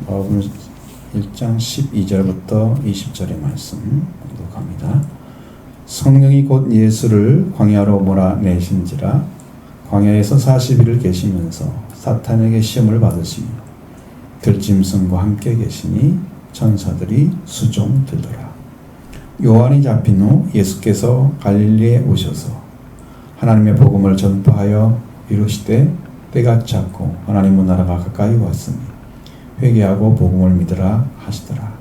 마가복음 1장 12절부터 20절의 말씀독합니다. 성령이 곧 예수를 광야로 몰아내신지라 광야에서 40일을 계시면서 사탄에게 시험을 받으시며 들짐승과 함께 계시니 천사들이 수종 들더라. 요한이 잡힌 후 예수께서 갈릴리에 오셔서 하나님의 복음을 전파하여 이루시되 때가 찼고 하나님의 나라가 가까이 왔으니 회개하고 복음을 믿으라 하시더라.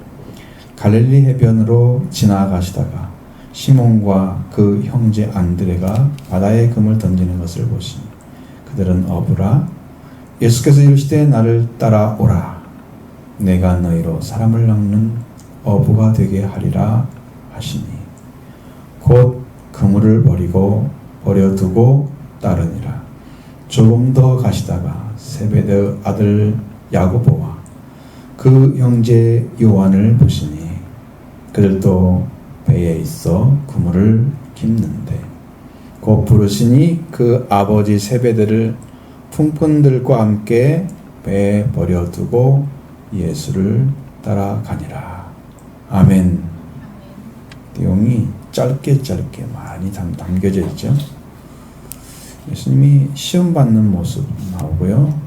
갈릴리 해변으로 지나가시다가 시몬과 그 형제 안드레가 바다에 금을 던지는 것을 보시니 그들은 어부라. 예수께서 이르시되 나를 따라오라. 내가 너희로 사람을 낚는 어부가 되게 하리라 하시니 곧 그물을 버려두고 따르니라. 조금 더 가시다가 세베대 아들 야고보와 그 형제 요한을 보시니 그들도 배에 있어 그물을 깁는데 곧 부르시니 그 아버지 세베대를 품꾼들과 함께 배에 버려두고 예수를 따라가니라. 아멘. 내용이 짧게 많이 담겨져 있죠. 예수님이 시험 받는 모습 나오고요.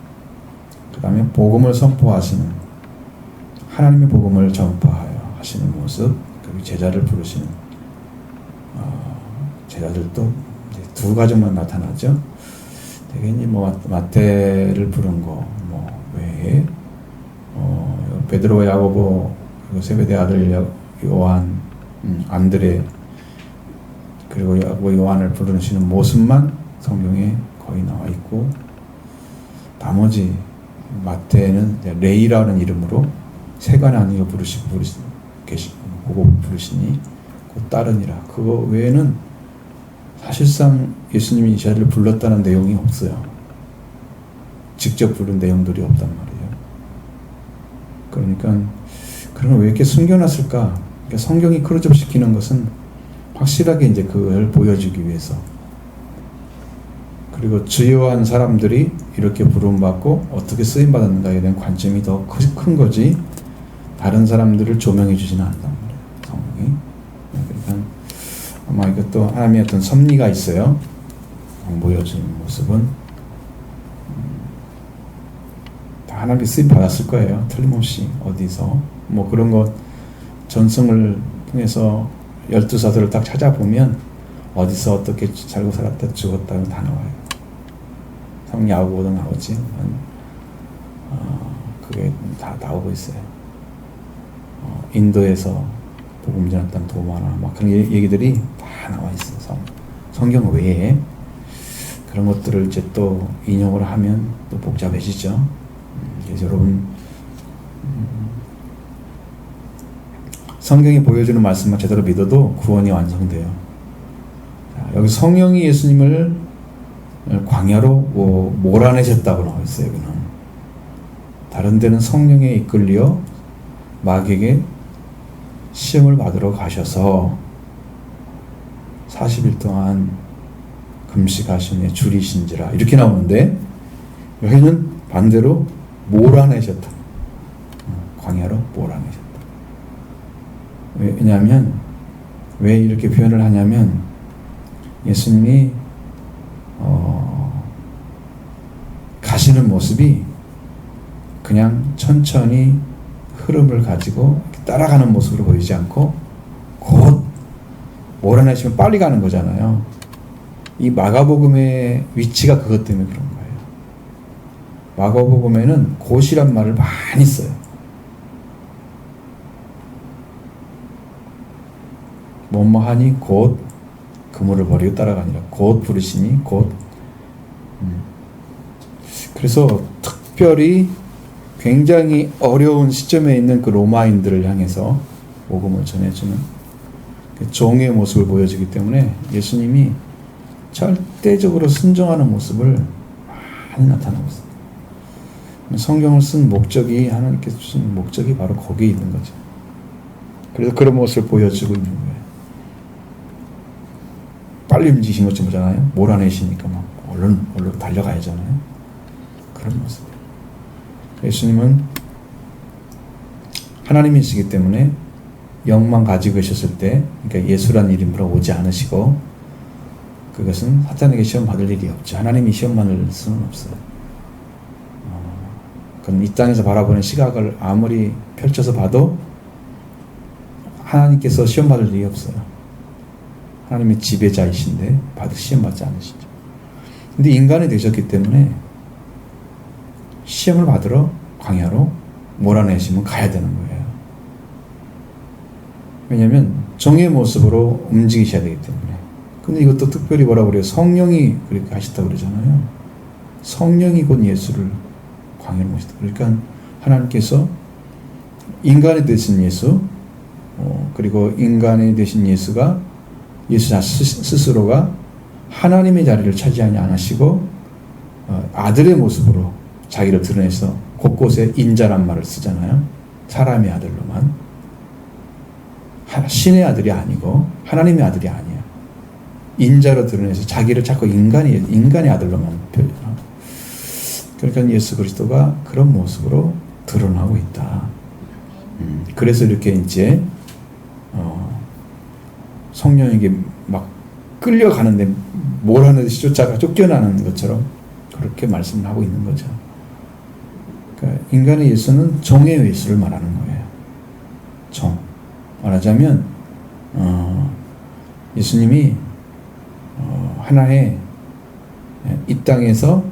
그 다음에 복음을 선포하시는, 하나님의 복음을 전파하여 하시는 모습, 그리고 제자를 부르시는 제자들도 두 가지만 나타나죠. 대개 마태를 부른 거 외에 베드로와 야고보 그리고 세베대 아들 요한, 안드레 그리고 야고보 요한을 부르시는 모습만 성경에 거의 나와 있고, 나머지 마태는 레이라는 이름으로 세관 아니요 부르시니 곧 따르니라. 그거 외에는 사실상 예수님이 이 자리를 불렀다는 내용이 없어요. 직접 부른 내용들이 없단 말이에요. 그러니까 그러면 왜 이렇게 숨겨놨을까? 그러니까 성경이 클로즈업시키는 것은 확실하게 이제 그걸 보여주기 위해서, 그리고 주요한 사람들이 이렇게 부름받고 어떻게 쓰임받았는가에 대한 관점이 더 큰 거지 다른 사람들을 조명해 주지는 않단 말이에요, 성경이. 그러니까 아마 이것도 하나님의 어떤 섭리가 있어요. 보여주는 모습은 다 하나님께 쓰임받았을 거예요. 틀림없이 어디서 그런 것 전승을 통해서 12사도를 딱 찾아보면 어디서 어떻게 살고 살았다 죽었다 다 나와요. 성야고보도 나오지. 그게 다 나오고 있어요. 인도에서 복음 전했던 도마나 그런 얘기들이 다 나와 있어요. 성경 외에 그런 것들을 이제 또 인용을 하면 또 복잡해지죠. 그래서 여러분 성경이 보여주는 말씀만 제대로 믿어도 구원이 완성돼요. 여기 성령이 예수님을 광야로 몰아내셨다고 나와 있어요. 여기는 다른 데는 성령에 이끌려 마귀에게 시험을 받으러 가셔서 40일 동안 금식하시니 줄이신지라 이렇게 나오는데, 여기는 반대로 몰아내셨다. 광야로 몰아내셨다. 왜냐하면 왜 이렇게 표현을 하냐면 예수님이 가시는 모습이 그냥 천천히 흐름을 가지고 따라가는 모습으로 보이지 않고 곧 몰아내시면 빨리 가는 거잖아요. 이 마가복음의 위치가 그것 때문에 그런 거예요. 마가복음에는 곧이란 말을 많이 써요. 뭐뭐하니 곧 그물을 버리고 따라가니라. 곧 부르시니 곧. 그래서 특별히 굉장히 어려운 시점에 있는 그 로마인들을 향해서 복음을 전해주는 그 종의 모습을 보여주기 때문에 예수님이 절대적으로 순종하는 모습을 많이 나타나고 있어요. 성경을 쓴 목적이, 하나님께서 주신 목적이 바로 거기에 있는 거죠. 그래서 그런 모습을 보여주고 있는 거예요. 빨리 움직이신 것좀 보잖아요. 몰아내시니까 얼른 달려가야잖아요. 그런 모습. 예수님은 하나님이시기 때문에 영만 가지고 계셨을 때, 그러니까 예수란 이름으로 오지 않으시고, 그것은 사탄에게 시험 받을 일이 없죠. 하나님이 시험 받을 수는 없어요. 그럼 이 땅에서 바라보는 시각을 아무리 펼쳐서 봐도 하나님께서 시험 받을 일이 없어요. 하나님이 지배자이신데 시험 받지 않으시죠. 근데 인간이 되셨기 때문에 시험을 받으러 광야로 몰아내시면 가야 되는 거예요. 왜냐하면 종의 모습으로 움직이셔야 되기 때문에. 근데 이것도 특별히 뭐라고 그래요? 성령이 그렇게 하셨다고 그러잖아요. 성령이 곧 예수를 광야로 모시다. 그러니까 하나님께서 인간이 되신 예수, 그리고 인간이 되신 예수가 예수 스스로가 하나님의 자리를 차지하지 않으시고 아들의 모습으로 자기를 드러내서 곳곳에 인자란 말을 쓰잖아요. 사람의 아들로만. 신의 아들이 아니고 하나님의 아들이 아니에요. 인자로 드러내서 자기를 자꾸 인간의 아들로만 표현하고. 그러니까 예수 그리스도가 그런 모습으로 드러나고 있다. 그래서 이렇게 이제 성령에게 막 끌려가는데 몰아내듯이 쫓겨나는 것처럼 그렇게 말씀을 하고 있는 거죠. 그러니까 인간의 예수는 종의 예수를 말하는 거예요. 종. 말하자면 예수님이 하나의 이 땅에서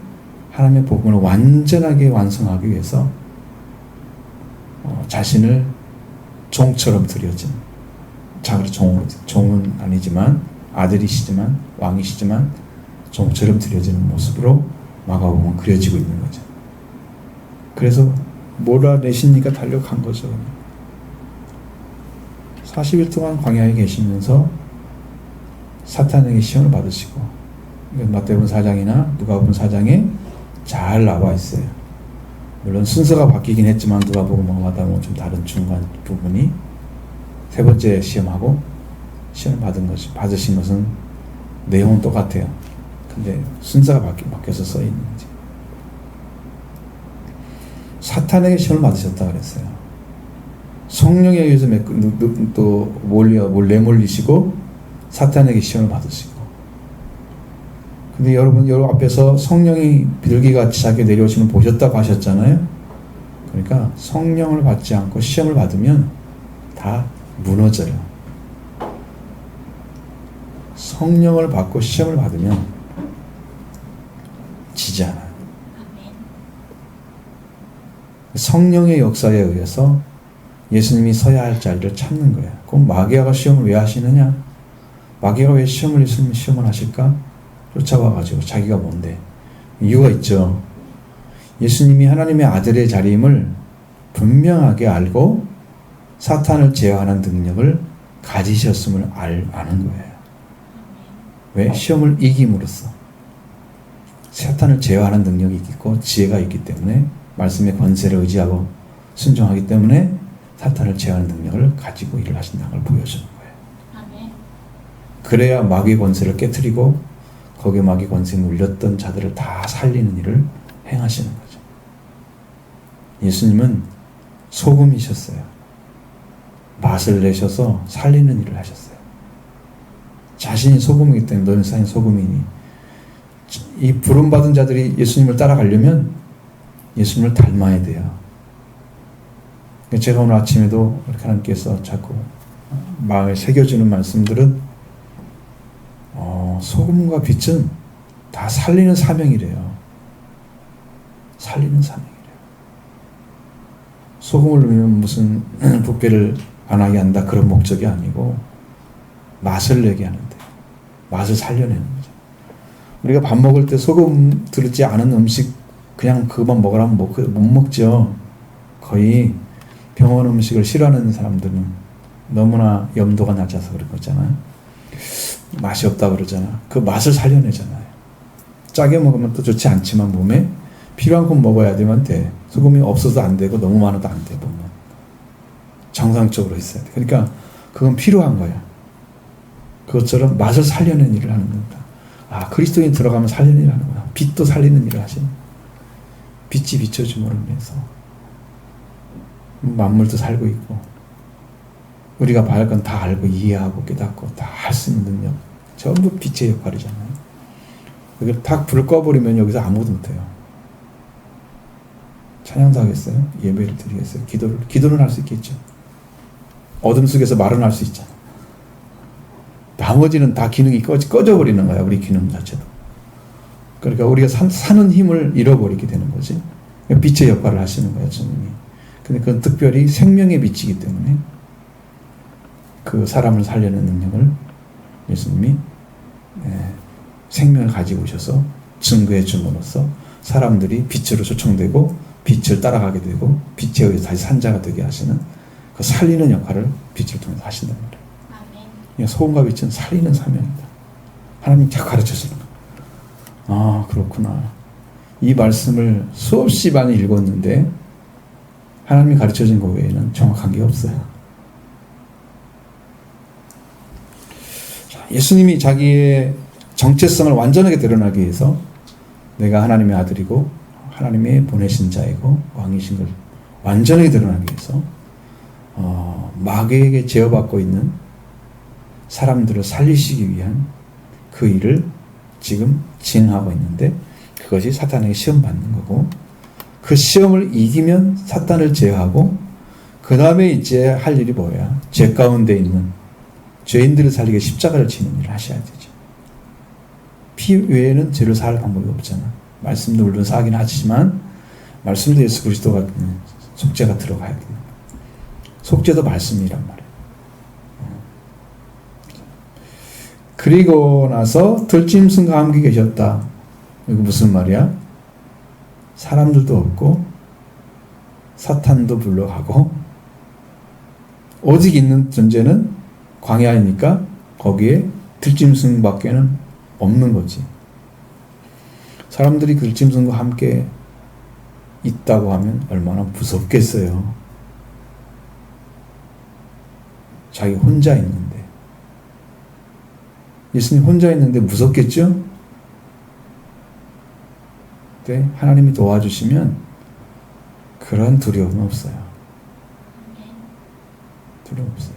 하나님의 복음을 완전하게 완성하기 위해서 자신을 종처럼 드려진, 자기를 종은 아니지만 아들이시지만 왕이시지만 종처럼 드려지는 모습으로 마가복음은 그려지고 있는 거죠. 그래서 몰아내시니까 달려간 거죠. 40일 동안 광야에 계시면서 사탄에게 시험을 받으시고, 마태복음 4장이나 누가복음 4장에 잘 나와 있어요. 물론 순서가 바뀌긴 했지만 누가복음마다 좀 다른 중간 부분이 세 번째 시험하고 시험을 받으신 것은 내용은 똑같아요. 근데 순서가 바뀌어서 써 있는 거지. 사탄에게 시험을 받으셨다 그랬어요. 성령에 의해서 또 내몰리시고 사탄에게 시험을 받으시고. 근데 여러분 앞에서 성령이 비둘기같이 자기 내려오시는 보셨다고 하셨잖아요. 그러니까 성령을 받지 않고 시험을 받으면 다 무너져요. 성령을 받고 시험을 받으면 지지 않아요. 성령의 역사에 의해서 예수님이 서야 할 자리를 찾는 거예요. 그럼 마귀아가 시험을 왜 하시느냐? 마귀아가 왜 예수님이 시험을 하실까? 쫓아와가지고 자기가 뭔데? 이유가 있죠. 예수님이 하나님의 아들의 자리임을 분명하게 알고 사탄을 제어하는 능력을 가지셨음을 아는 거예요. 왜? 시험을 이김으로써 사탄을 제어하는 능력이 있고 지혜가 있기 때문에, 말씀의 권세를 의지하고 순종하기 때문에 사탄을 제어하는 능력을 가지고 일을 하신다는 걸 보여주는 거예요. 그래야 마귀의 권세를 깨트리고 거기에 마귀 권세에 눌렸던 자들을 다 살리는 일을 행하시는 거죠. 예수님은 소금이셨어요. 맛을 내셔서 살리는 일을 하셨어요. 자신이 소금이기 때문에 너는 세상의 소금이니. 이 부름받은 자들이 예수님을 따라가려면 예수님을 닮아야 돼요. 제가 오늘 아침에도 하나님께서 자꾸 마음에 새겨주는 말씀들은 소금과 빛은 다 살리는 사명이래요. 살리는 사명이래요. 소금을 넣으면 무슨 부패를 안 하게 한다 그런 목적이 아니고 맛을 내게 하는데, 맛을 살려내는 거죠. 우리가 밥 먹을 때 소금 들지 않은 음식 그냥 그것만 먹으라면 못 먹죠. 거의 병원 음식을 싫어하는 사람들은 너무나 염도가 낮아서 그런 거잖아요. 맛이 없다 그러잖아. 그 맛을 살려내잖아요. 짜게 먹으면 또 좋지 않지만 몸에 필요한 건 먹어야 되면 돼. 소금이 없어도 안 되고 너무 많아도 안 돼. 보면 정상적으로 있어야 돼. 그러니까 그건 필요한 거야. 그것처럼 맛을 살려내는 일을 하는 겁니다. 아, 그리스도인이 들어가면 살리는 일을 하는구나. 빛도 살리는 일을 하시는, 빛이 비춰줌으로 인해서 만물도 살고 있고 우리가 바랄 건 다 알고 이해하고 깨닫고 다 할 수 있는 능력 전부 빛의 역할이잖아요. 이걸 딱 불을 꺼버리면 여기서 아무것도 못해요. 찬양도 하겠어요? 예배를 드리겠어요? 기도를 할 수 있겠죠. 어둠 속에서 말은 할 수 있잖아. 나머지는 다 기능이 꺼져버리는 거야. 우리 기능 자체도. 그러니까 우리가 사는 힘을 잃어버리게 되는 거지. 빛의 역할을 하시는 거예요, 주님이. 근데 그건 특별히 생명의 빛이기 때문에 그 사람을 살려는 능력을 예수님이 생명을 가지고 오셔서 증거해 줌으로써 사람들이 빛으로 초청되고 빛을 따라가게 되고 빛에 의해서 다시 산자가 되게 하시는 그 살리는 역할을 빛을 통해서 하신단 말이에요. 소금과 빛은 살리는 사명이다. 하나님 잘 가르쳐주는 거예요. 아, 그렇구나. 이 말씀을 수없이 많이 읽었는데 하나님이 가르쳐준 것 외에는 정확한 게 없어요. 예수님이 자기의 정체성을 완전하게 드러나기 위해서 내가 하나님의 아들이고 하나님의 보내신 자이고 왕이신 걸 완전하게 드러나기 위해서 마귀에게 제어받고 있는 사람들을 살리시기 위한 그 일을 지금 진행하고 있는데 그것이 사탄에게 시험받는 거고 그 시험을 이기면 사탄을 제어하고 그 다음에 이제 할 일이 뭐야? 죄 가운데 있는 죄인들을 살리게 십자가를 지는 일을 하셔야 되죠. 피 외에는 죄를 사할 방법이 없잖아. 말씀도 물론 사긴 하지만 말씀도 예수 그리스도가 속죄가 들어가야 돼요. 속죄도 말씀이란 말이에요. 그리고 나서 들짐승과 함께 계셨다. 이거 무슨 말이야? 사람들도 없고 사탄도 물러가고 오직 있는 존재는 광야이니까 거기에 들짐승밖에는 없는 거지. 사람들이 들짐승과 함께 있다고 하면 얼마나 무섭겠어요. 자기 혼자 있는데. 예수님 혼자 있는데 무섭겠죠? 근데 하나님이 도와주시면 그런 두려움은 없어요. 두려움 없어요.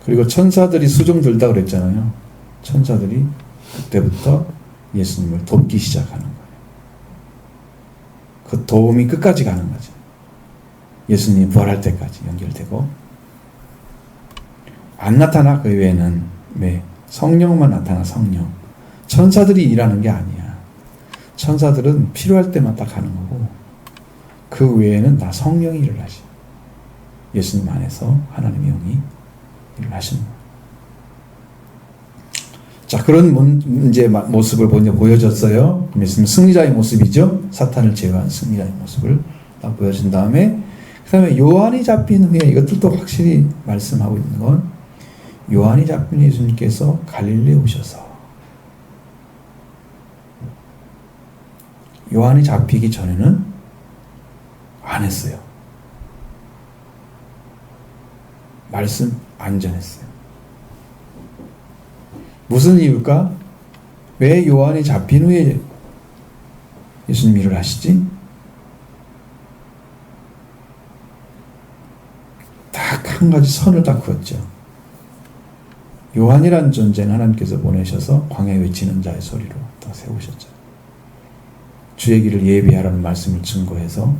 그리고 천사들이 수종 들다 그랬잖아요. 천사들이 그때부터 예수님을 돕기 시작하는 거예요. 그 도움이 끝까지 가는 거죠. 예수님이 부활할 때까지 연결되고 안 나타나 그 외에는 왜? 성령만 나타나 성령. 천사들이 일하는 게 아니야. 천사들은 필요할 때만 딱 하는 거고 그 외에는 다 성령이 일을 하시. 예수님 안에서 하나님의 영이 일을 하시는 거예요. 자, 그런 이제 모습을 먼저 보여줬어요. 예수님 승리자의 모습이죠. 사탄을 제어한 승리자의 모습을 딱 보여준 다음에 그 다음에 요한이 잡힌 후에 이것들도 확실히 말씀하고 있는 건 요한이 잡힌 예수님께서 갈릴리에 오셔서 요한이 잡히기 전에는 안 했어요. 말씀 안 전했어요. 무슨 이유일까? 왜 요한이 잡힌 후에 예수님 일을 하시지? 딱 한 가지 선을 딱 그었죠. 요한이라는 존재는 하나님께서 보내셔서 광야에 외치는 자의 소리로 딱 세우셨죠. 주의 길을 예비하라는 말씀을 증거해서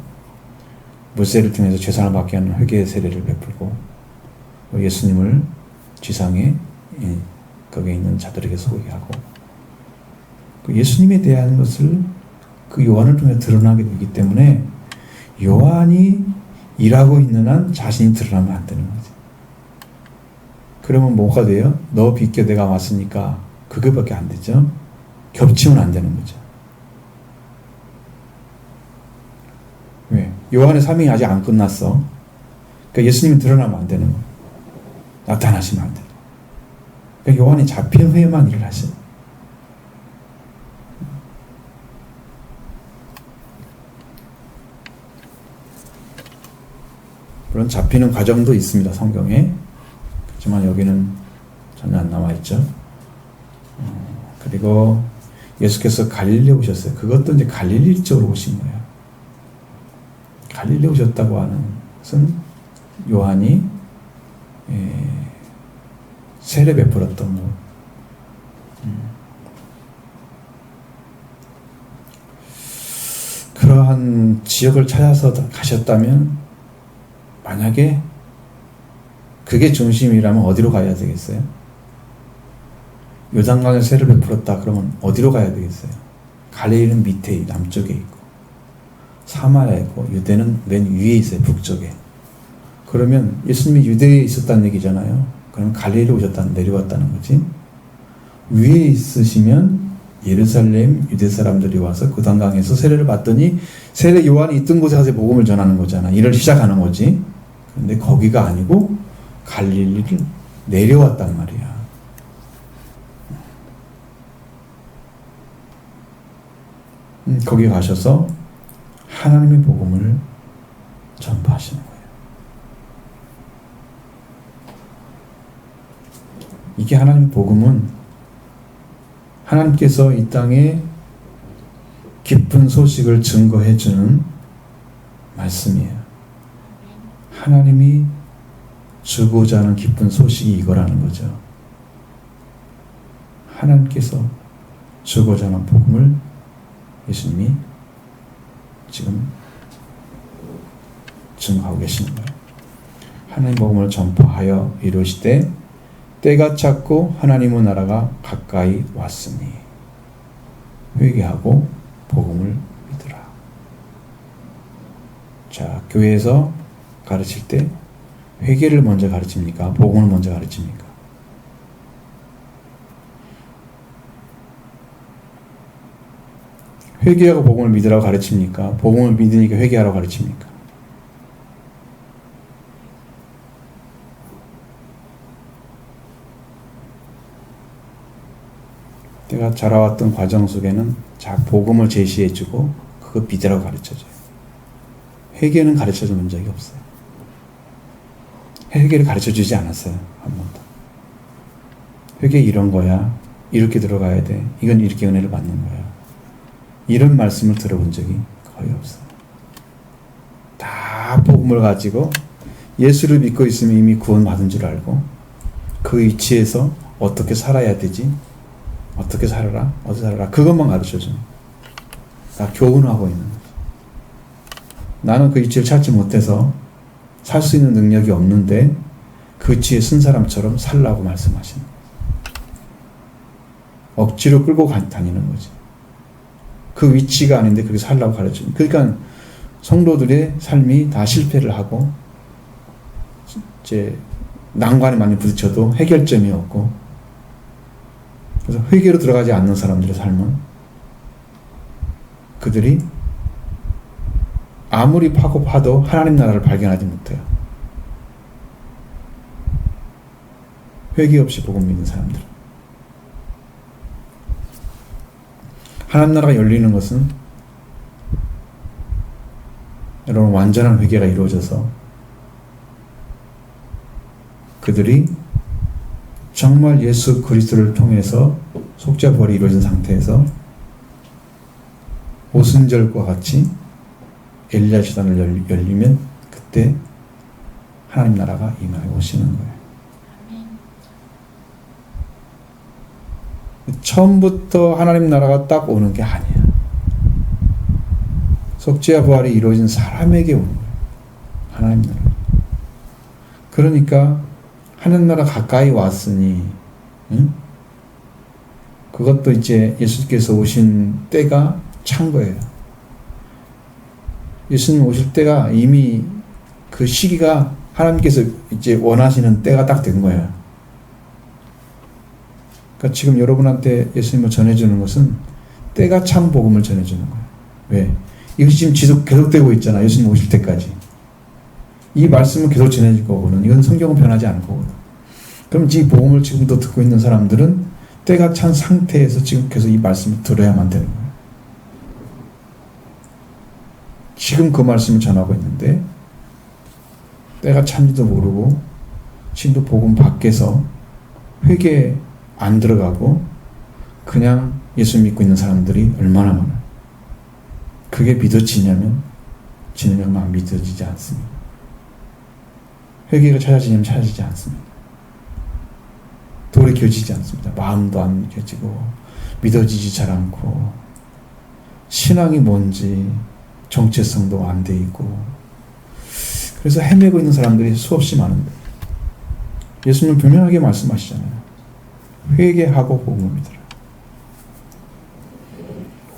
모세를 통해서 죄사함을 받게 하는 회개의 세례를 베풀고 예수님을 지상에 거기에 있는 자들에게 소개하고 그 예수님에 대한 것을 그 요한을 통해 드러나게 되기 때문에 요한이 일하고 있는 한 자신이 드러나면 안 되는 거지. 그러면 뭐가 돼요? 너 비켜 내가 왔으니까 그거밖에 안 되죠. 겹치면 안 되는 거죠. 왜? 요한의 사명이 아직 안 끝났어. 그러니까 예수님이 드러나면 안 되는 거예요. 나타나시면 안 돼요. 그러니까 요한이 잡힌 후에만 일을 하셔요. 물론 잡히는 과정도 있습니다. 성경에. 그렇지만 여기는 전혀 안 나와 있죠. 그리고 예수께서 갈릴리에 오셨어요. 그것도 이제 갈릴리 쪽으로 오신 거예요. 갈릴리에 오셨다고 하는 것은 요한이 세례 베풀었던 곳. 그러한 지역을 찾아서 가셨다면 만약에 그게 중심이라면 어디로 가야 되겠어요? 요단강에 세례를 베풀었다 그러면 어디로 가야 되겠어요? 갈릴리는 밑에 남쪽에 있고 사마리아에 있고 유대는 맨 위에 있어요. 북쪽에. 그러면 예수님이 유대에 있었다는 얘기잖아요. 그러면 갈릴리로 오셨다는 내려왔다는 거지. 위에 있으시면 예루살렘 유대 사람들이 와서 그 단강에서 세례를 받더니 세례 요한이 있던 곳에 가서 복음을 전하는 거잖아. 일을 시작하는 거지. 그런데 거기가 아니고 갈릴리를 내려왔단 말이야. 거기 가셔서 하나님의 복음을 전파하시는 거예요. 이게 하나님의 복음은 하나님께서 이 땅에 깊은 소식을 증거해 주는 말씀이에요. 하나님이 주고자 하는 깊은 소식이 이거라는 거죠. 하나님께서 주고자 하는 복음을 예수님이 지금 증거하고 계시는 거예요. 하나님의 복음을 전파하여 이루시되 때가 찼고 하나님의 나라가 가까이 왔으니 회개하고 복음을 믿으라. 자, 교회에서 가르칠 때 회개를 먼저 가르칩니까? 복음을 먼저 가르칩니까? 회개하고 복음을 믿으라고 가르칩니까? 복음을 믿으니까 회개하라고 가르칩니까? 내가 자라왔던 과정 속에는 복음을 제시해주고 그거 믿으라고 가르쳐줘요. 회개는 가르쳐준 적이 없어요. 회개를 가르쳐주지 않았어요. 한 번도. 회개 이런 거야. 이렇게 들어가야 돼. 이건 이렇게 은혜를 받는 거야. 이런 말씀을 들어본 적이 거의 없어요. 다 복음을 가지고 예수를 믿고 있으면 이미 구원받은 줄 알고 그 위치에서 어떻게 살아야 되지? 어떻게 살아라? 어떻게 살아라? 그것만 가르쳐주는 다 교훈하고 있는 거지. 나는 그 위치를 찾지 못해서 살 수 있는 능력이 없는데 그 위치에 쓴 사람처럼 살라고 말씀하시는 거지. 억지로 끌고 다니는 거지. 그 위치가 아닌데 그렇게 살라고 가르치는. 그러니까 성도들의 삶이 다 실패를 하고 이제 난관에 많이 부딪혀도 해결점이 없고, 그래서 회개로 들어가지 않는 사람들의 삶은 그들이 아무리 파고 파도 하나님 나라를 발견하지 못해요. 회개 없이 복음 믿는 사람들. 하나님 나라가 열리는 것은 여러분 완전한 회개가 이루어져서 그들이 정말 예수 그리스도를 통해서 속죄 부활이 이루어진 상태에서 오순절과 같이 엘리야 시단을 열리면 그때 하나님 나라가 임하여 오시는 거예요. 처음부터 하나님 나라가 딱 오는 게 아니야. 속죄와 부활이 이루어진 사람에게 오는 거예요. 하나님 나라. 그러니까 하나님 나라 가까이 왔으니, 응? 그것도 이제 예수께서 오신 때가 찬 거예요. 예수님 오실 때가 이미 그 시기가 하나님께서 이제 원하시는 때가 딱 된 거예요. 그러니까 지금 여러분한테 예수님을 전해주는 것은 때가 찬 복음을 전해주는 거예요. 왜? 이것이 지금 계속되고 있잖아. 예수님 오실 때까지. 이 말씀은 계속 전해질 거거든. 이건 성경은 변하지 않을 거거든. 그럼 이 복음을 지금도 듣고 있는 사람들은 때가 찬 상태에서 지금 계속 이 말씀을 들어야만 되는 거예요. 지금 그 말씀을 전하고 있는데 때가 찬지도 모르고 지금도 복음 밖에서 회개에 안 들어가고 그냥 예수 믿고 있는 사람들이 얼마나 많아요. 그게 믿어지냐면 지는 막 믿어지지 않습니다. 회개가 찾아지냐면 찾아지지 않습니다. 돌이켜지지 않습니다. 마음도 안 켜지고 믿어지지 잘 않고 신앙이 뭔지 정체성도 안 돼 있고 그래서 헤매고 있는 사람들이 수없이 많은데 예수님은 분명하게 말씀하시잖아요. 회개하고 복음을 믿으라.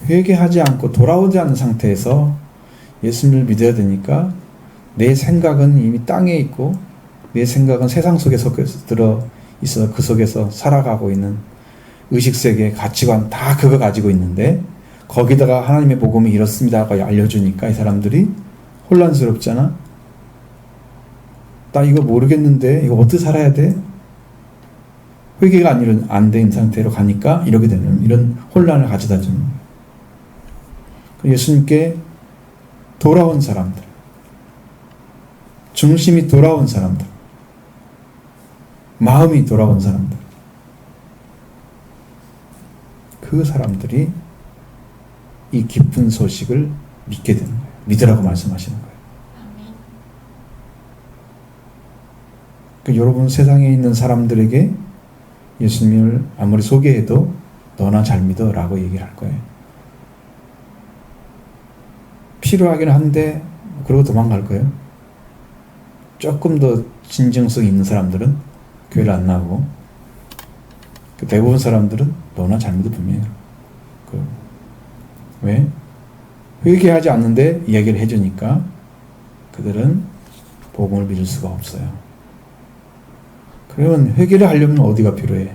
회개하지 않고 돌아오지 않는 상태에서 예수님을 믿어야 되니까 내 생각은 이미 땅에 있고 내 생각은 세상 속에 들어 있어 그 속에서 살아가고 있는 의식세계, 가치관 다 그거 가지고 있는데 거기다가 하나님의 복음이 이렇습니다라고 알려주니까 이 사람들이 혼란스럽잖아. 나 이거 모르겠는데 이거 어떻게 살아야 돼? 회개가 안 된 상태로 가니까 이렇게 되는 이런 혼란을 가져다 주는 거예요. 예수님께 돌아온 사람들, 중심이 돌아온 사람들, 마음이 돌아온 사람들, 그 사람들이 이 기쁜 소식을 믿게 되는 거예요. 믿으라고 말씀하시는 거예요. 그러니까 여러분 세상에 있는 사람들에게 예수님을 아무리 소개해도 너나 잘 믿어 라고 얘기를 할 거예요. 필요하긴 한데 그러고 도망갈 거예요. 조금 더 진정성 있는 사람들은 교회를 안 나오고 대부분 사람들은 너나 잘 믿어 분명해요. 왜? 회개하지 않는데 이야기를 해주니까 그들은 복음을 믿을 수가 없어요. 그러면 회개를 하려면 어디가 필요해?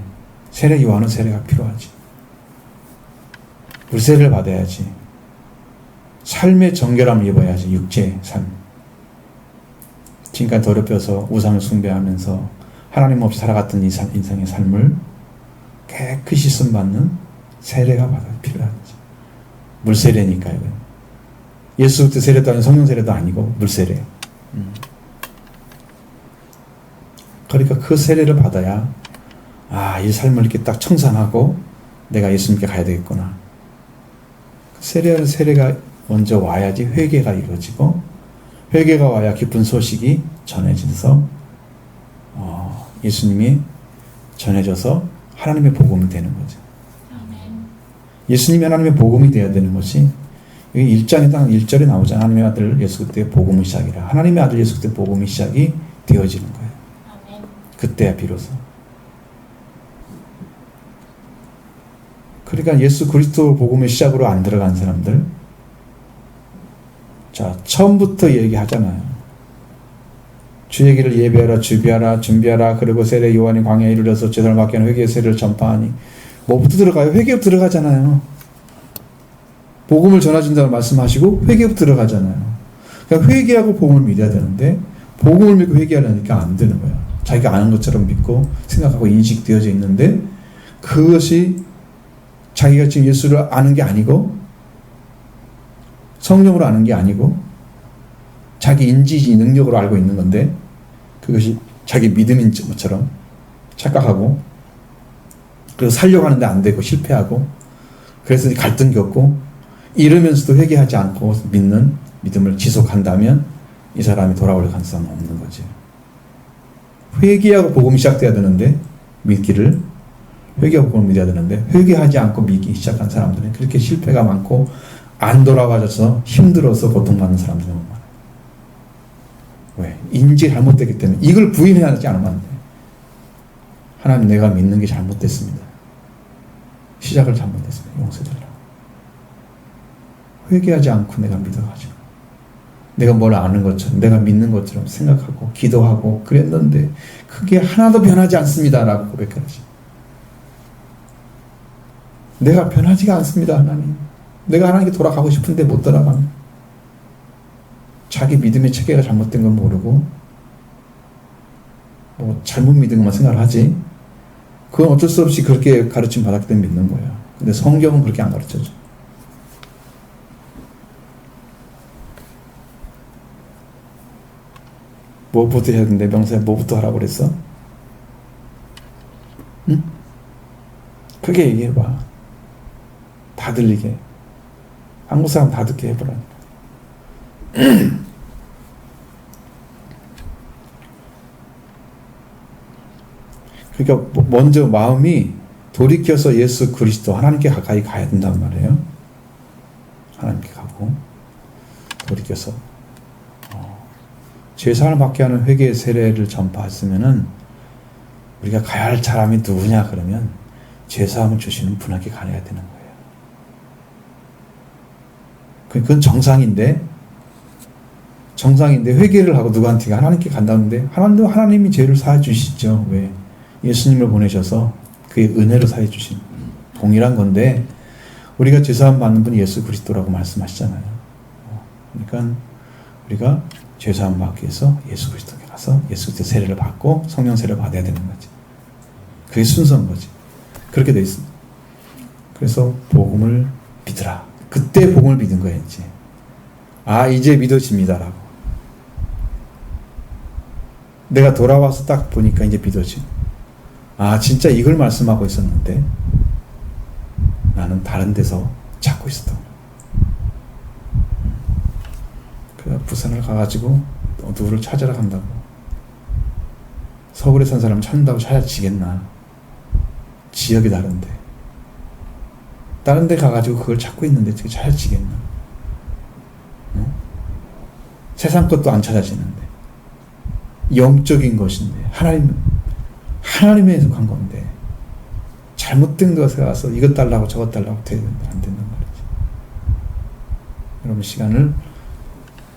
세례 요한은 세례가 필요하지. 물세례를 받아야지. 삶의 정결함을 입어야지. 육체의 삶. 지금까지 더럽혀서 우상을 숭배하면서 하나님 없이 살아갔던 이 인생의 삶을 깨끗이 씻음받는 세례가 필요하지. 물세례니까요. 예수부터 세례도 아니고 성령 세례도 아니고 물세례. 그러니까 그 세례를 받아야 이 삶을 이렇게 딱 청산하고 내가 예수님께 가야 되겠구나. 세례가 먼저 와야지 회개가 이루어지고 회개가 와야 기쁜 소식이 전해져서 예수님이 전해져서 하나님의 복음이 되는 거죠. 예수님이 하나님의 복음이 되어야 되는 것이 1장에 딱 1절에 나오잖아요. 하나님의 아들 예수 그리스도의 복음의 시작이라. 하나님의 아들 예수 그리스도의 복음의 시작이 되어지는 거예요. 그때야 비로소. 그러니까 예수 그리스도 복음의 시작으로 안 들어간 사람들, 자 처음부터 얘기하잖아요. 주의 길을 예배하라, 준비하라. 그리고 세례 요한이 광야에 이르러서 제사를 맡게 하는 회개의 세례를 전파하니. 뭐부터 들어가요? 회개부터 들어가잖아요. 복음을 전해준다고 말씀하시고 회개부터 들어가잖아요. 그러니까 회개하고 복음을 믿어야 되는데 복음을 믿고 회개하려니까 안 되는 거예요. 자기가 아는 것처럼 믿고 생각하고 인식되어져 있는데 그것이 자기가 지금 예수를 아는 게 아니고 성령으로 아는 게 아니고 자기 인지 능력으로 알고 있는 건데 그것이 자기 믿음인 것처럼 착각하고 그래서 살려고 하는데 안 되고 실패하고 그래서 갈등 겪고 이러면서도 회개하지 않고 믿는 믿음을 지속한다면 이 사람이 돌아올 가능성은 없는 거지. 회개하고 복음이 시작돼야 되는데 믿기를 회개하고 복음을 믿어야 되는데 회개하지 않고 믿기 시작한 사람들은 그렇게 실패가 많고 안 돌아와져서 힘들어서 고통받는 사람들이 너무 많아요. 왜? 인지 잘못됐기 때문에 이걸 부인해야 하지 않으면 안 돼. 하나님 내가 믿는 게 잘못됐습니다. 시작을 잘못했습니다. 용서해달라고. 회개하지 않고 내가 믿어가지고 내가 뭘 아는 것처럼 내가 믿는 것처럼 생각하고 기도하고 그랬는데 그게 하나도 변하지 않습니다 라고 고백하지. 내가 변하지가 않습니다 하나님. 내가 하나님께 돌아가고 싶은데 못 돌아가면 자기 믿음의 체계가 잘못된 건 모르고 뭐 잘못 믿은 것만 생각을 하지. 그건 어쩔 수 없이 그렇게 가르침 받았기 때문에 믿는 거예요. 근데 성경은 그렇게 안 가르쳐줘. 뭐부터 해야 되는데 명사에 뭐부터 하라고 그랬어? 응? 크게 얘기해봐. 다 들리게, 한국 사람 다 듣게 해보라니까. 그러니까 먼저 마음이 돌이켜서 예수 그리스도 하나님께 가까이 가야 된단 말이에요. 하나님께 가고 돌이켜서 죄사함을 받게 하는 회개의 세례를 전파했으면은 우리가 가야 할 사람이 누구냐 그러면 죄사함을 주시는 분에게 가야 되는 거예요. 그건 정상인데 회개를 하고 누구한테 하나님께 간다는데 하나님이 죄를 사해 주시죠. 왜? 예수님을 보내셔서 그의 은혜로 사해 주신 동일한 건데 우리가 죄사함 받는 분이 예수 그리스도라고 말씀하시잖아요. 그러니까 우리가 죄사함 받기 위해서 예수 그리스도께 가서 예수 그리스도 세례를 받고 성령 세례를 받아야 되는 거지. 그게 순서인 거지. 그렇게 돼 있습니다. 그래서 복음을 믿으라. 그때 복음을 믿은 거야 이제. 이제 믿어집니다라고. 내가 돌아와서 딱 보니까 이제 믿어지. 진짜 이걸 말씀하고 있었는데 나는 다른 데서 찾고 있었던 거야. 그래서 부산을 가가지고 누구를 찾으러 간다고. 서울에 산 사람 찾는다고 찾아지겠나. 지역이 다른데. 다른 데 가가지고 그걸 찾고 있는데 어떻게 찾아지겠나. 세상 것도 안 찾아지는데. 영적인 것인데. 하나님에 속한 건데. 잘못된 것에 가서 이것 달라고 저것 달라고 안 된단 말이지. 여러분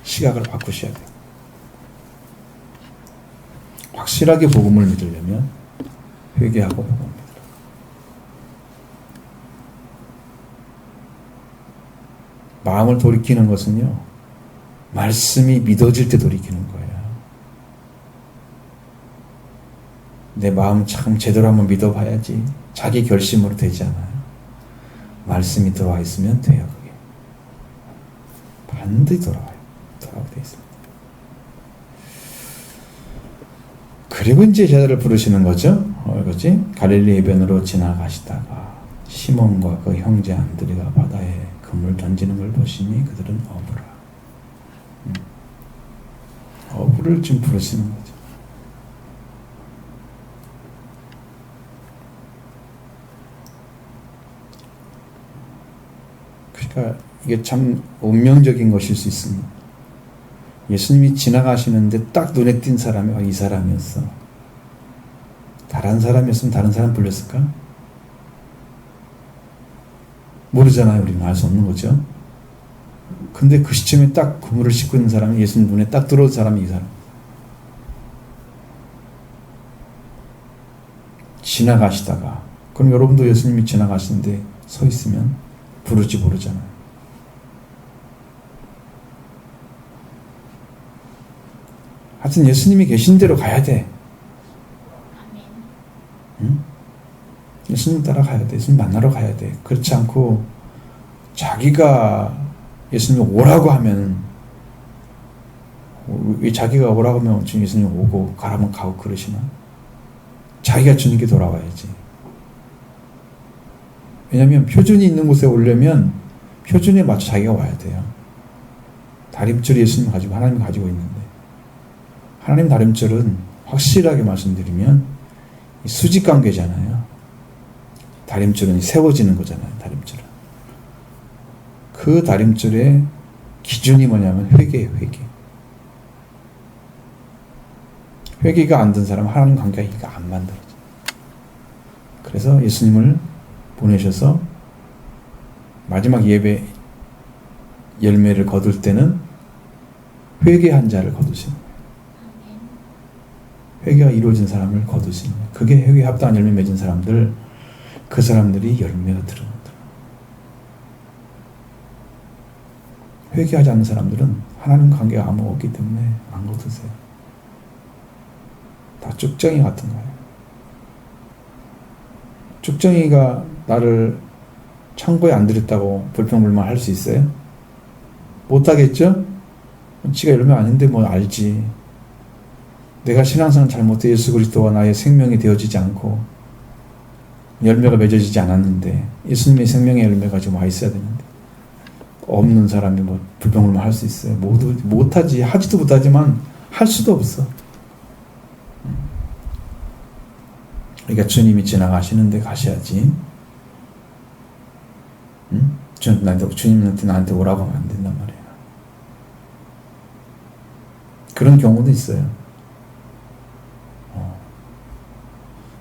시각을 바꾸셔야 돼요. 확실하게 복음을 믿으려면 회개하고 복음을 믿으라. 마음을 돌이키는 것은요, 말씀이 믿어질 때 돌이키는 거예요. 내 마음 참 제대로 한번 믿어봐야지. 자기 결심으로 되지 않아요. 말씀이 들어와 있으면 돼요. 그게 반드시 돌아오게 돼 있습니다. 그리고 이제 제자를 부르시는 거죠. 그렇지? 갈릴리 해변으로 지나가시다가 시몬과 그 형제 안드레가 바다에 그물 던지는 걸 보시니 그들은 어부라. 어부를 지금 부르시는 거죠. 그러니까 이게 참 운명적인 것일 수 있습니다. 예수님이 지나가시는데 딱 눈에 띈 사람이 이 사람이었어. 다른 사람이었으면 다른 사람 불렸을까? 모르잖아요. 우리는 알 수 없는 거죠. 근데 그 시점에 딱 그물을 씻고 있는 사람이 예수님 눈에 딱 들어온 사람이 이 사람. 지나가시다가, 그럼 여러분도 예수님이 지나가시는데 서 있으면 부를지 모르잖아요. 하여튼 예수님이 계신 대로 가야 돼. 응? 예수님 따라가야 돼. 예수님 만나러 가야 돼. 그렇지 않고 자기가 예수님 오라고 하면, 왜 자기가 오라고 하면 지금 예수님 오고 가라면 가고 그러시나? 자기가 주님께 돌아와야지. 왜냐하면 표준이 있는 곳에 오려면 표준에 맞춰 자기가 와야 돼요. 다림줄이 예수님 가지고 하나님이 가지고 있는데, 하나님 다림줄은 확실하게 말씀드리면 수직 관계잖아요. 다림줄은 세워지는 거잖아요. 다림줄은. 그 다림줄의 기준이 뭐냐면 회개예요. 회개가 안 된 사람은 하나님 관계가 안 만들어져요. 그래서 예수님을 보내셔서 마지막 예배 열매를 거둘 때는 회개한 자를 거두시는 거예요. 회개가 이루어진 사람을 거두시는 거예요. 그게 회개에 합당한 열매 맺은 사람들, 그 사람들이 열매가 들어온다. 회개하지 않는 사람들은 하나님 관계가 아무 없기 때문에 안 거두세요. 다 쭉정이 같은 거예요. 쭉정이가 나를 창고에 안 들였다고 불평불만 할 수 있어요? 못하겠죠? 지가 열매 아닌데 뭐 알지. 내가 신앙생활 잘못해 예수 그리스도와 나의 생명이 되어지지 않고 열매가 맺어지지 않았는데 예수님의 생명의 열매가 지금 와 있어야 되는데 없는 사람이 뭐 불평불만 할 수 있어요. 못하지. 하지도 못하지만 할 수도 없어. 그러니까 주님이 지나가시는데 가셔야지. 응? 주님한테 나한테 오라고 하면 안 된단 말이에요. 그런 경우도 있어요.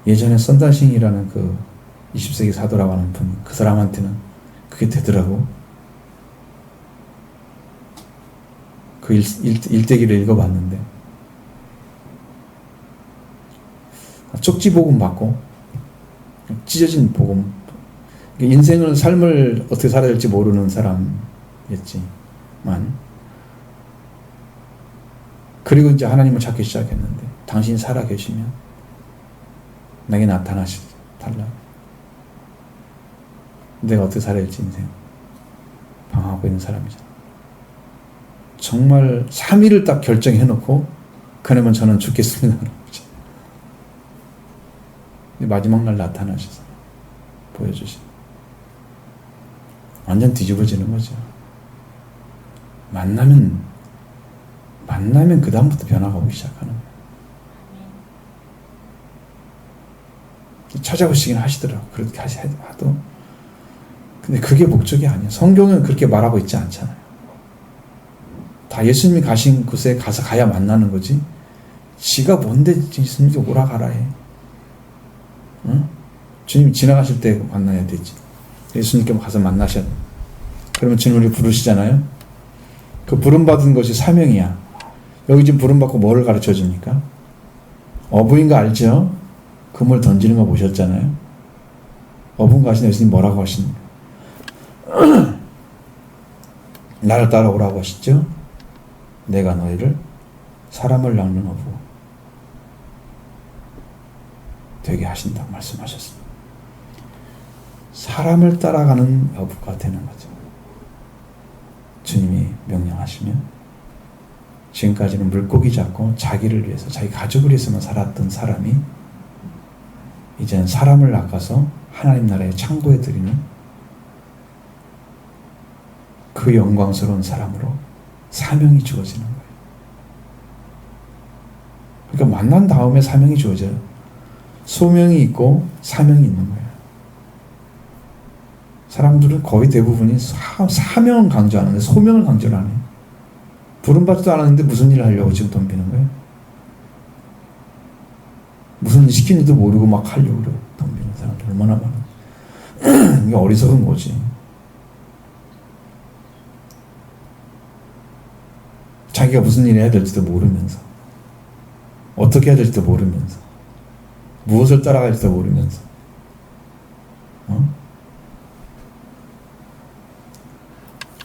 예전에 선다싱이라는 그 20세기 사도라고 하는 분, 그 사람한테는 그게 되더라고. 그 일대기를 읽어봤는데 쪽지 복음 받고 찢어진 복음, 인생을 삶을 어떻게 살아야 될지 모르는 사람이었지만 그리고 이제 하나님을 찾기 시작했는데 당신이 살아 계시면 내게 나타나시 달라. 내가 어떻게 살아야 할지 인생 방황하고 있는 사람이잖아. 정말 3일을 딱 결정해놓고 그러면 저는 죽겠습니다. 마지막 날 나타나셔서 보여주신 완전 뒤집어지는 거죠. 만나면 그 다음부터 변화가 오기 시작하는 거예요. 찾아오시긴 하시더라고. 그렇게 하도. 근데 그게 목적이 아니에요. 성경은 그렇게 말하고 있지 않잖아요. 다 예수님이 가신 곳에 가야 만나는 거지. 지가 뭔데 예수님이 오라 가라 해. 응? 주님이 지나가실 때 만나야 되지. 예수님께 가서 만나셔야 돼. 그러면 주님을 부르시잖아요. 그 부름받은 것이 사명이야. 여기 지금 부름받고 뭐를 가르쳐 줍니까? 어부인 거 알죠? 그물 던지는 거 보셨잖아요. 어부인 거 아시는 예수님 뭐라고 하십니까? 나를 따라오라고 하시죠? 내가 너희를 사람을 낚는 어부 되게 하신다고 말씀하셨습니다. 사람을 따라가는 어부가 되는 거죠. 주님이 명령하시면 지금까지는 물고기 잡고 자기를 위해서 자기 가족을 위해서만 살았던 사람이 이제는 사람을 낚아서 하나님 나라의 창고에 드리는 그 영광스러운 사람으로 사명이 주어지는 거예요. 그러니까 만난 다음에 사명이 주어져요. 소명이 있고 사명이 있는 거예요. 사람들은 거의 대부분이 사명을 강조하는데 소명을 강조를 안 해요. 부름받지도 않았는데 무슨 일을 하려고 지금 덤비는 거예요? 무슨 일 시키는지도 모르고 막 하려고 그래. 덤비는 사람들 얼마나 많아. 이게 어리석은 거지. 자기가 무슨 일을 해야 될지도 모르면서 어떻게 해야 될지도 모르면서 무엇을 따라가야 될지도 모르면서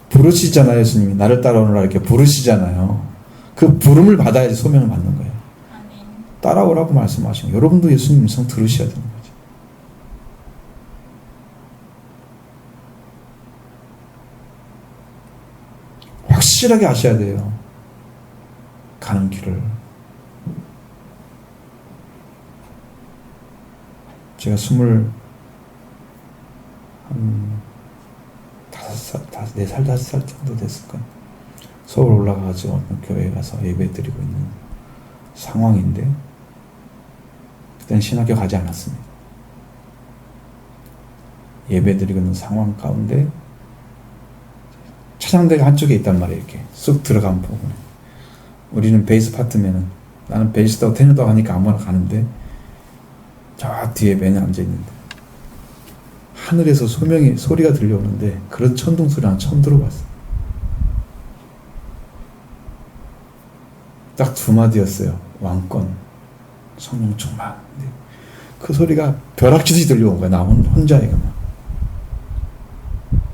부르시잖아요. 예수님이 나를 따라오너라 이렇게 부르시잖아요. 그 부름을 받아야지 소명을 받는 거예요. 따라오라고 말씀하시는 거예요. 여러분도 예수님 음성 들으셔야 되는 거죠. 확실하게 아셔야 돼요. 가는 길을. 제가 4살, 5살 정도 됐을 거예요. 서울 올라가가지고 어떤 교회에 가서 예배 드리고 있는 상황인데, 그때는 신학교 가지 않았습니다. 예배 드리고 있는 상황 가운데, 차장대가 한쪽에 있단 말이에요. 이렇게 쑥 들어가면 부분에. 우리는 베이스 파트면은, 나는 베이스도 테너도 하니까 아무나 가는데, 저 뒤에 맨에 앉아있는데 하늘에서 소리가 들려오는데 그런 천둥 소리 난 처음 들어봤어요. 딱 2마디였어요. 왕권, 성령 충만. 그 소리가 벼락치듯이 들려온 거야. 나 혼자에게 막.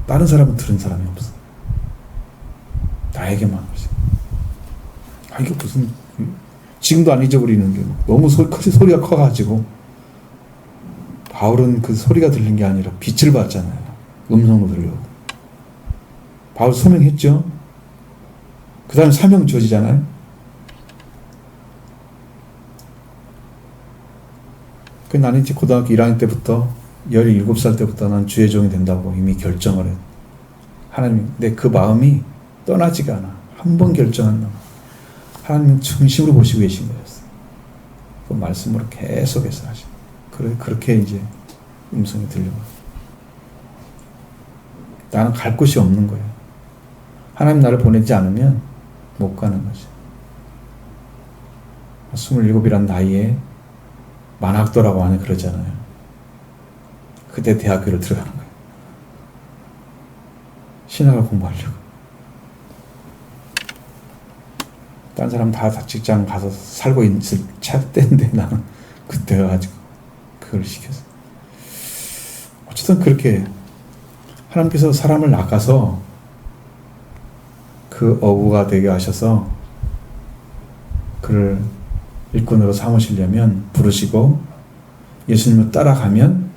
다른 사람은 들은 사람이 없어. 나에게만. 이게 무슨, 지금도 안 잊어버리는 게 너무 소리가 커가지고 바울은 그 소리가 들린 게 아니라 빛을 봤잖아요. 음성으로 들려오고. 바울 소명했죠. 그 다음에 사명 주어지잖아요. 나는 이제 고등학교 1학년 때부터 17살 때부터 난 주의 종이 된다고 이미 결정을 했. 하나님, 근데 그 마음이 떠나지가 않아. 한 번 결정한 놈. 하나님 중심으로 보시고 계신 거였어. 그 말씀으로 계속해서 하시. 그렇게 이제 음성이 들려와. 나는 갈 곳이 없는 거예요. 하나님 나를 보내지 않으면 못 가는 거지. 27이란 나이에 만학도라고 하는 그러잖아요. 그때 대학교를 들어가는 거예요. 신학을 공부하려고. 딴 사람 다 직장 가서 살고 있을 때인데 나는 그때 가지고 그걸 시켰어. 어쨌든 그렇게 하나님께서 사람을 낚아서 그 어부가 되게 하셔서 그를 일꾼으로 삼으시려면 부르시고 예수님을 따라가면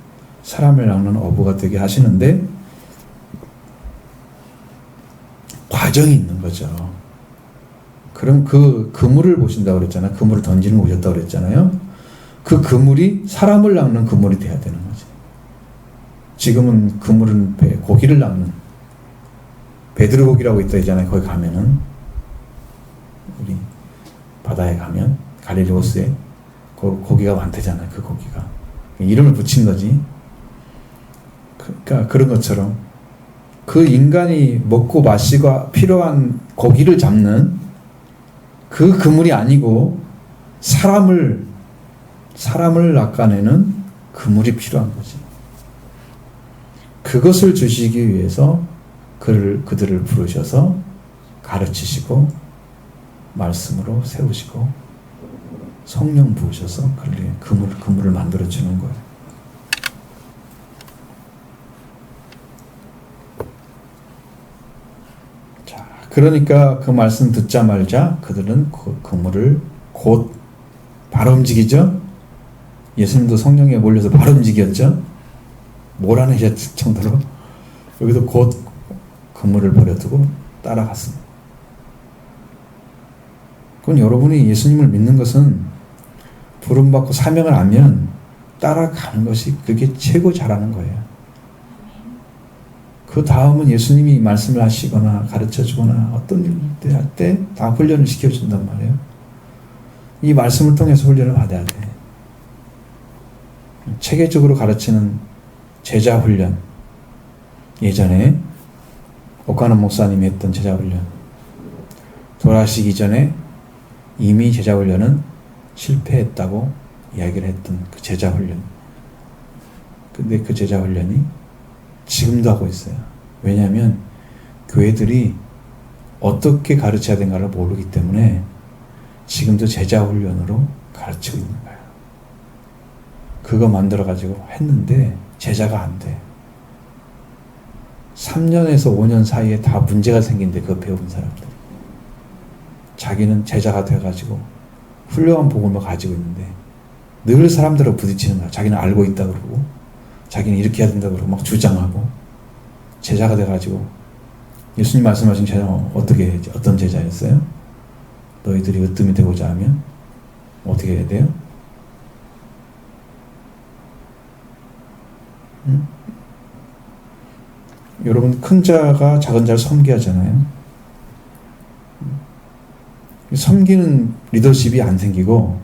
사람을 낚는 어부가 되게 하시는데 과정이 있는 거죠. 그럼 그 그물을 보신다고 그랬잖아요. 그물을 던지는 거 보셨다고 그랬잖아요. 그 그물이 사람을 낚는 그물이 돼야 되는 거지. 지금은 그물은 고기를 낚는 베드로고기라고 있다 있잖아요. 거기 가면은 우리 바다에 가면 갈릴리 호수에 고기가 많대잖아요. 그 고기가 이름을 붙인 거지. 그러니까 그런 것처럼 그 인간이 먹고 마시고 필요한 고기를 잡는 그 그물이 아니고 사람을 낚아내는 그물이 필요한 거지. 그것을 주시기 위해서 그들을 부르셔서 가르치시고 말씀으로 세우시고 성령 부으셔서 그물을 만들어 주는 거예요. 자, 그러니까 그 말씀 듣자마자 그들은 그 그물을 곧 바로 움직이죠. 예수님도 성령에 몰려서 바로 움직였죠. 몰아내셨을 정도로 여기도 곧 그물을 버려두고 따라갔습니다. 그건 여러분이 예수님을 믿는 것은 부름받고 사명을 알면 따라가는 것이 그게 최고 잘하는 거예요. 그 다음은 예수님이 말씀을 하시거나 가르쳐주거나 어떤 일을 할 때 다 훈련을 시켜준단 말이에요. 이 말씀을 통해서 훈련을 받아야 돼. 체계적으로 가르치는 제자 훈련. 예전에 옥가는 목사님이 했던 제자 훈련. 돌아가시기 전에 이미 제자 훈련은 실패했다고 이야기를 했던 그 제자 훈련. 근데 그 제자 훈련이 지금도 하고 있어요. 왜냐하면 교회들이 어떻게 가르쳐야 되는가를 모르기 때문에 지금도 제자 훈련으로 가르치고 있는 거예요. 그거 만들어가지고 했는데 제자가 안 돼. 3년에서 5년 사이에 다 문제가 생긴대, 그거 배운 사람들. 자기는 제자가 돼가지고 훌륭한 복음을 가지고 있는데 늘 사람들하고 부딪히는 거야. 자기는 알고 있다 그러고 자기는 이렇게 해야 된다 그러고 막 주장하고 제자가 돼가지고 예수님 말씀하신 제자는 어떤 제자였어요? 너희들이 으뜸이 되고자 하면 어떻게 해야 돼요? 여러분 큰 자가 작은 자를 섬기하잖아요. 섬기는 리더십이 안 생기고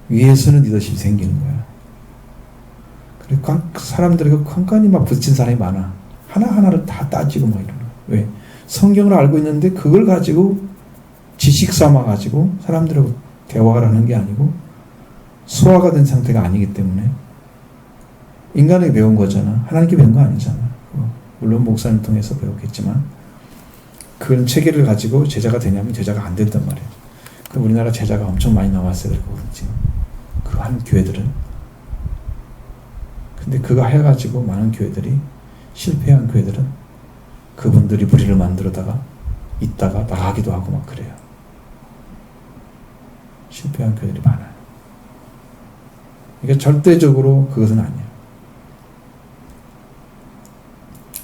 위에서는 리더십이 생기는 거야. 그리고 사람들에게 칸칸이 막 부딪힌 사람이 많아. 하나하나를 다 따지고 막 이러는 거야. 왜? 성경을 알고 있는데 그걸 가지고 지식 삼아가지고 사람들하고 대화를 하는 게 아니고 소화가 된 상태가 아니기 때문에 인간에게 배운 거잖아. 하나님께 배운 거 아니잖아. 물론 목사님 통해서 배웠겠지만 그런 체계를 가지고 제자가 되냐면 제자가 안 된단 말이에요. 그럼 우리나라 제자가 엄청 많이 나왔어야 될 거거든요. 지금 그 한 교회들은. 근데 그거 해가지고 많은 교회들이 실패한 교회들은 그분들이 무리를 만들어다가 있다가 나가기도 하고 막 그래요. 실패한 교회들이 많아요. 그러니까 절대적으로 그것은 아니에요.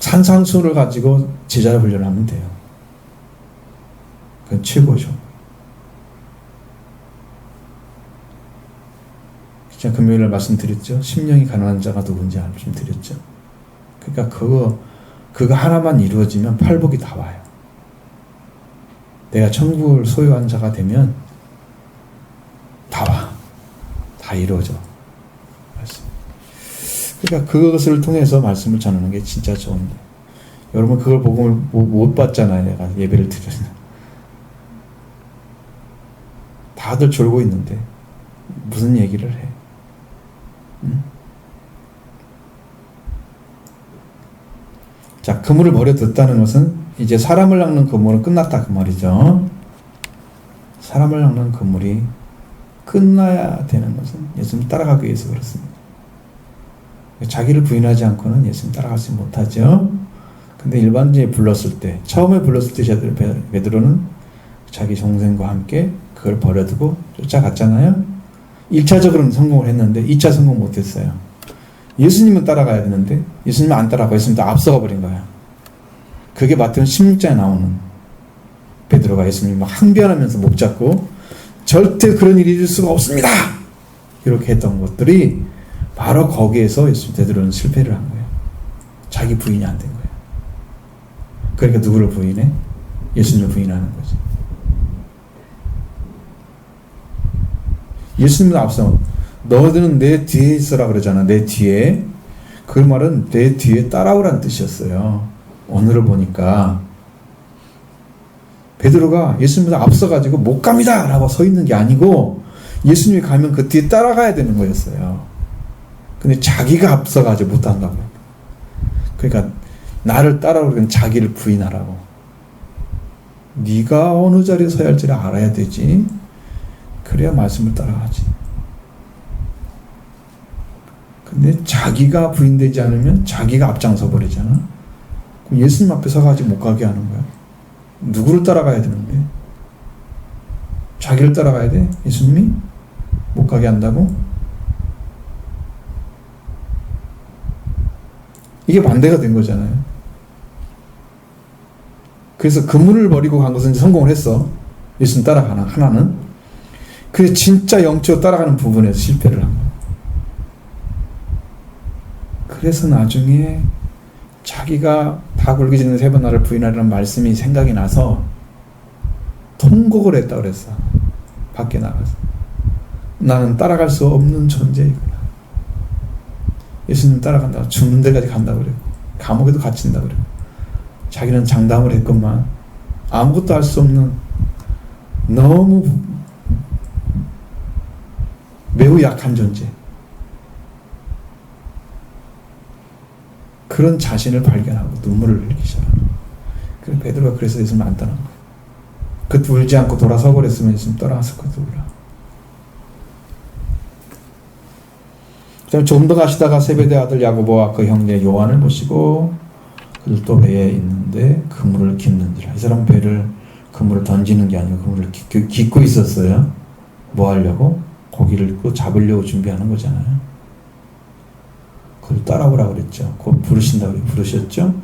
산상수를 가지고 제자를 훈련하면 돼요. 그건 최고죠. 제가 금요일에 말씀드렸죠. 심령이 가난한 자가 누군지 말씀드렸죠. 그러니까 그거 하나만 이루어지면 팔복이 다 와요. 내가 천국을 소유한 자가 되면 다 와. 다 이루어져. 말씀. 그러니까 그것을 통해서 말씀을 전하는 게 진짜 좋은데. 여러분 그걸 복음을 못 봤잖아요. 내가 예배를 드렸는데. 다들 졸고 있는데 무슨 얘기를 해. 자, 그물을 버려뒀다는 것은 이제 사람을 낚는 그물은 끝났다 그 말이죠. 사람을 낚는 그물이 끝나야 되는 것은 예수님 따라가기 위해서 그렇습니다. 자기를 부인하지 않고는 예수님 따라가지 못하죠. 근데 일반적으로 처음에 불렀을 때 베드로는 자기 동생과 함께 그걸 버려두고 쫓아갔잖아요. 1차적으로는 성공을 했는데 2차 성공 못했어요. 예수님은 따라가야 되는데 예수님은 안 따라가고 예수님도 앞서가 버린 거예요. 그게 마태복음 16장에 나오는 베드로가 예수님 막 항변하면서 목 잡고 절대 그런 일이 있을 수가 없습니다. 이렇게 했던 것들이 바로 거기에서 예수님 베드로는 실패를 한 거예요. 자기 부인이 안 된 거예요. 그러니까 누구를 부인해? 예수님을 부인하는 거죠. 예수님은 앞서 너희들은 내 뒤에 있어라 그러잖아. 내 뒤에. 그 말은 내 뒤에 따라오라는 뜻이었어요. 오늘을 보니까 베드로가 예수님보다 앞서가지고 못 갑니다 라고 서 있는 게 아니고 예수님이 가면 그 뒤에 따라가야 되는 거였어요. 근데 자기가 앞서가지고 못한다고. 그러니까 나를 따라오려면 자기를 부인하라고. 네가 어느 자리에 서야 할지를 알아야 되지. 그래야 말씀을 따라가지. 근데 자기가 부인되지 않으면 자기가 앞장서 버리잖아. 그럼 예수님 앞에 서가지고 못 가게 하는 거야. 누구를 따라가야 되는데? 자기를 따라가야 돼? 예수님이? 못 가게 한다고? 이게 반대가 된 거잖아요. 그래서 그물을 버리고 간 것은 성공을 했어. 예수님 따라가는 하나는. 그래서 진짜 영적으로 따라가는 부분에서 실패를 한 거야. 그래서 나중에 자기가 다 굴기 전에 3번 나를 부인하라는 말씀이 생각이 나서 통곡을 했다 그랬어. 밖에 나가서. 나는 따라갈 수 없는 존재이구나. 예수님 따라간다고 죽는 데까지 간다고 그래요. 감옥에도 갇힌다고 그래요. 자기는 장담을 했건만 아무것도 할 수 없는 너무 매우 약한 존재. 그런 자신을 발견하고 눈물을 흘리기 시작하는 거예요. 그래서 베드로가 그래서 예수님 안 떠난 거예요. 그때 울지 않고 돌아서 버렸으면 예수님 떠나갔을 것도 몰라. 좀 더 가시다가 세베대 아들 야고보와 그 형제 요한을 보시고 그들 또 배에 있는데 그물을 깁는지라. 이 사람 배를 그물을 던지는 게 아니고 그물을 깃고 있었어요. 뭐 하려고? 고기를 또 잡으려고 준비하는 거잖아요. 그걸 따라오라고 그랬죠. 곧 부르신다고 부르셨죠.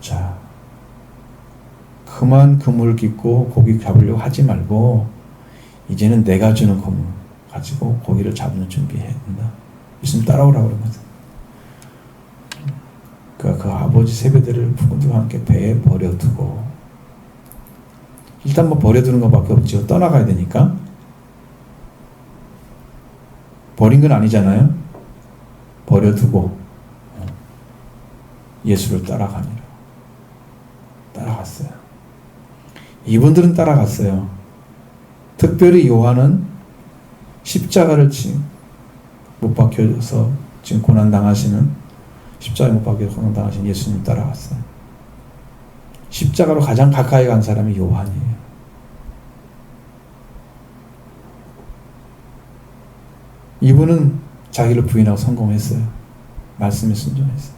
자, 그만 그물 깃고 고기 잡으려고 하지 말고 이제는 내가 주는 그물 가지고 고기를 잡는 준비해야 된다. 예수님 따라오라고 그러거든. 그 아버지 세베대를 부모들과 함께 배에 버려두고 일단 뭐 버려두는 것밖에 없죠. 떠나가야 되니까. 버린 건 아니잖아요. 버려두고 예수를 따라가니라. 따라갔어요. 이분들은 따라갔어요. 특별히 요한은 십자가를 못 박혀서 지금 고난당하시는 십자가에 못 박혀서 고난당하신 예수님 따라갔어요. 십자가로 가장 가까이 간 사람이 요한이에요. 이분은 자기를 부인하고 성공했어요. 말씀에 순종했어요.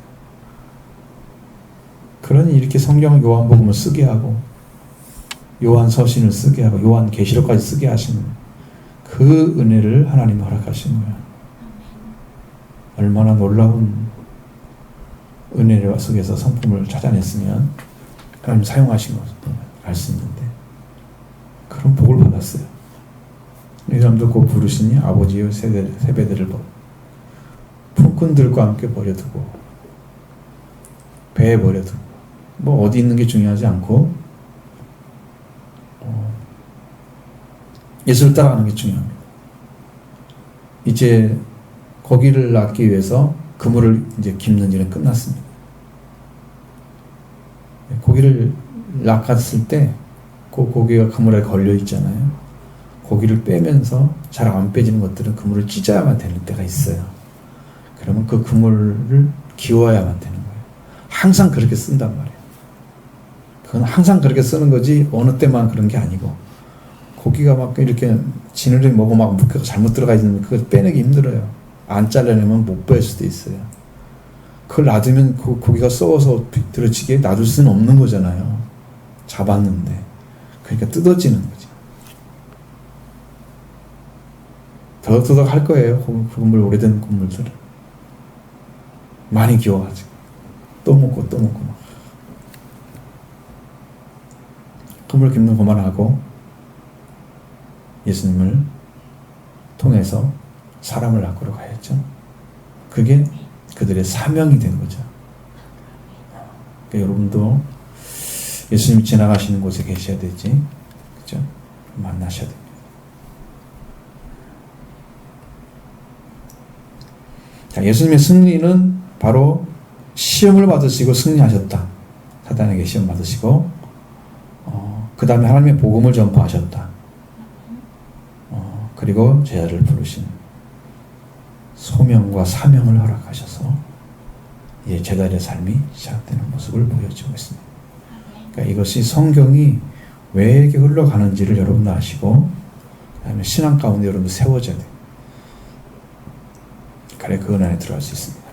그러니 이렇게 성경 요한복음을 쓰게 하고 요한 서신을 쓰게 하고 요한 계시록까지 쓰게 하시는 그 은혜를 하나님 허락하신 거예요. 얼마나 놀라운 은혜를 속에서 성품을 찾아냈으면 하나님 사용하신 것을 알 수 있는데 그런 복을 받았어요. 이 사람도 곧 부르시니 아버지여 세배들을 품꾼들과 함께 버려두고 배에 버려두고 뭐 어디 있는 게 중요하지 않고 예수를 따라가는 게 중요합니다. 이제 고기를 낳기 위해서 그물을 이제 깁는 일은 끝났습니다. 고기를 낚았을 때 그 고기가 그물에 걸려 있잖아요. 고기를 빼면서 잘 안 빼지는 것들은 그물을 찢어야만 되는 때가 있어요. 그러면 그 그물을 기워야만 되는 거예요. 항상 그렇게 쓴단 말이에요. 그건 항상 그렇게 쓰는 거지 어느 때만 그런 게 아니고 고기가 막 이렇게 지느러미 먹고 막 물기가 잘못 들어가 있는데 그걸 빼내기 힘들어요. 안 잘라내면 못 뺄 수도 있어요. 그걸 놔두면 그 고기가 썩어서 비틀어지게 놔둘 수는 없는 거잖아요. 잡았는데. 그러니까 뜯어지는 거지. 더덕더덕 할 거예요. 그물 오래된 그물들은. 많이 기워가지고. 또 먹고 막. 그물 깁는 것만 하고 예수님을 통해서 사람을 낚으러 가야죠. 그게 그들의 사명이 된 거죠. 그러니까 여러분도 예수님이 지나가시는 곳에 계셔야 되지. 그죠? 만나셔야 됩니다. 자, 예수님의 승리는 바로 시험을 받으시고 승리하셨다. 사단에게 시험 받으시고 그 다음에 하나님의 복음을 전파하셨다. 그리고 제자를 부르신 소명과 사명을 허락하셔서 이제 제자의 삶이 시작되는 모습을 보여주고 있습니다. 그러니까 이것이 성경이 왜 이렇게 흘러가는지를 여러분도 아시고 그다음에 신앙 가운데 여러분도 세워져야 돼요. 그래 그 은혜에 들어갈 수 있습니다.